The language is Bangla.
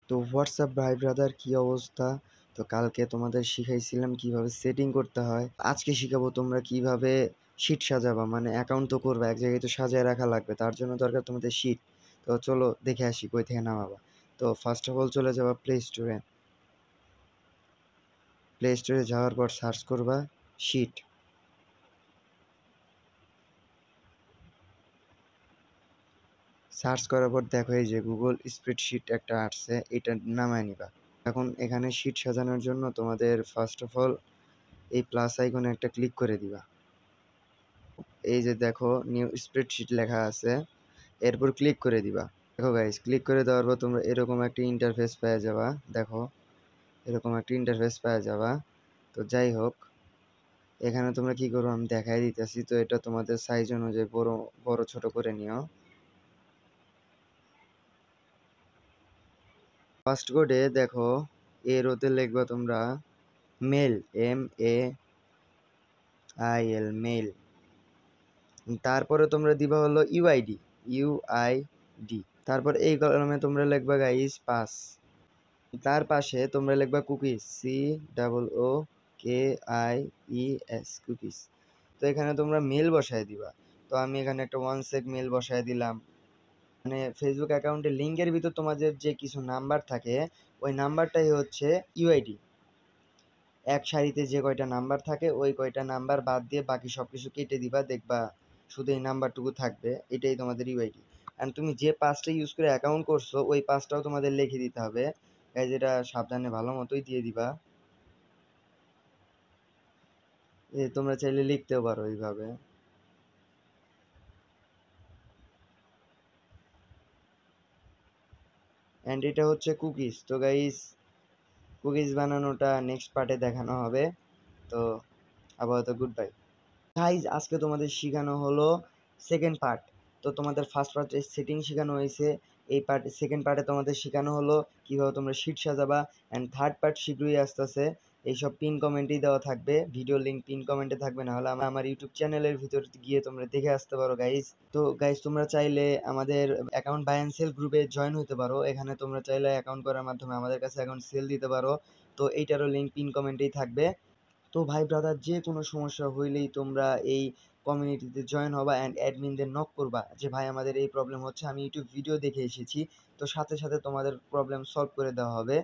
তো হোয়াটসঅ্যাপ ভাই ব্রাদার, কি অবস্থা? তো কালকে তোমাদের শিখাইছিলাম কিভাবে সেটিং করতে হয়। আজকে শিখাবো তোমরা কিভাবে শিট সাজাবা, মানে অ্যাকাউন্ট তো করবে, এক জায়গায় তো সাজায় রাখা লাগবে, তার জন্য দরকার তোমাদের শিট। তো চলো দেখে আসি কই থেকে নামাবা। তো ফার্স্ট অফ অল চলে যাবা প্লে স্টোরে। প্লে স্টোরে যাওয়ার পর সার্চ করবা শিট। সার্চ করার পর দেখো এই যে গুগল স্প্রেডশিট একটা আসছে, এটা নামায় নিবা। এখন এখানে শিট সাজানোর জন্য তোমাদের ফার্স্ট অফ অল এই প্লাস আইকনে একটা ক্লিক করে দিবা। এই যে দেখো নিউ স্প্রেডশিট লেখা আছে, এরপর ক্লিক করে দিবা। দেখো গাইস, ক্লিক করে দেওয়ার পর তোমরা এরকম একটা ইন্টারফেস পেয়ে যাবা। দেখো এরকম একটা ইন্টারফেস পেয়ে যাবা। তো যাই হোক, এখানে তোমরা কি করো আমি দেখাই দিতেছি। তো এটা তোমাদের সাইজ অনুযায়ী বড় বড় ছোট করে নিও। ফার্স্ট কোডে দেখো এর ওতে লিখবা তোমরা মেল, MAIL মেল। তারপরে তোমরা দিবা হলো ইউআইডি। তারপর এই কলমে তোমরা লিখবা গাইস পাস। তার পাশে তোমরা লিখবা কুকিজ, COOKIES কুকিজ। তো এখানে তোমরা মেল বসায় দিবা। তো আমি এখানে একটা 1 সেক মেল বসায় দিলাম। মানে ফেসবুক অ্যাকাউন্টের লিঙ্কের ভিতর তোমাদের যে কিছু নাম্বার থাকে, ওই নাম্বারটাই হচ্ছে ইউআইডি। এক সারিতে যে কয়টা নাম্বার থাকে ওই কয়টা নাম্বার বাদ দিয়ে বাকি সব কিছু কেটে দিবা, দেখবা শুধু এই নাম্বারটুকু থাকবে, এটাই তোমাদের ইউআইডি। অ্যান্ড তুমি যে পাসটা ইউজ করে অ্যাকাউন্ট করছো ওই পাসটাও তোমাদের লিখে দিতে হবে। গাইজ এটা সাবধানে ভালো মতোই দিয়ে দিবা। তোমরা চাইলে লিখতেও পারো এইভাবে। অ্যান্ড এটা হচ্ছে কুকিজ। তো গাইজ কুকিজ বানানোটা নেক্সট পার্টে দেখানো হবে। তো আপাতত গুড বাই গাইজ। আজকে তোমাদের শেখানো হলো সেকেন্ড পার্ট। তো তোমাদের ফার্স্ট পার্টে সেটিং শেখানো হয়েছে, এই পার্ট সেকেন্ড পার্টে তোমাদের শেখানো হলো কীভাবে তোমরা শিট সাজাবা। অ্যান্ড থার্ড পার্ট শীঘ্রই আসতেছে। এইসব পিন কমেন্টেই দেওয়া থাকবে, ভিডিও লিঙ্ক পিন কমেন্টে থাকবে, না হলে আমার ইউটিউব চ্যানেলের ভিতর গিয়ে তোমরা দেখে আসতে পারো গাইজ। তো গাইজ তোমরা চাইলে আমাদের অ্যাকাউন্ট বাই অ্যান্ড সেল গ্রুপে জয়েন হতে পারো। এখানে তোমরা চাইলে অ্যাকাউন্ট করার মাধ্যমে আমাদের কাছে অ্যাকাউন্ট সেল দিতে পারো। তো এইটারও লিঙ্ক পিন কমেন্টেই থাকবে। তো ভাই ব্রাদার, যে কোনো সমস্যা হইলেই তোমরা এই কমিউনিটিতে জয়েন হবা অ্যান্ড অ্যাডমিনদের নক করবা যে ভাই আমাদের এই প্রবলেম হচ্ছে, আমি ইউটিউব ভিডিও দেখে এসেছি। তো সাথে সাথে তোমাদের প্রবলেম সলভ করে দেওয়া হবে।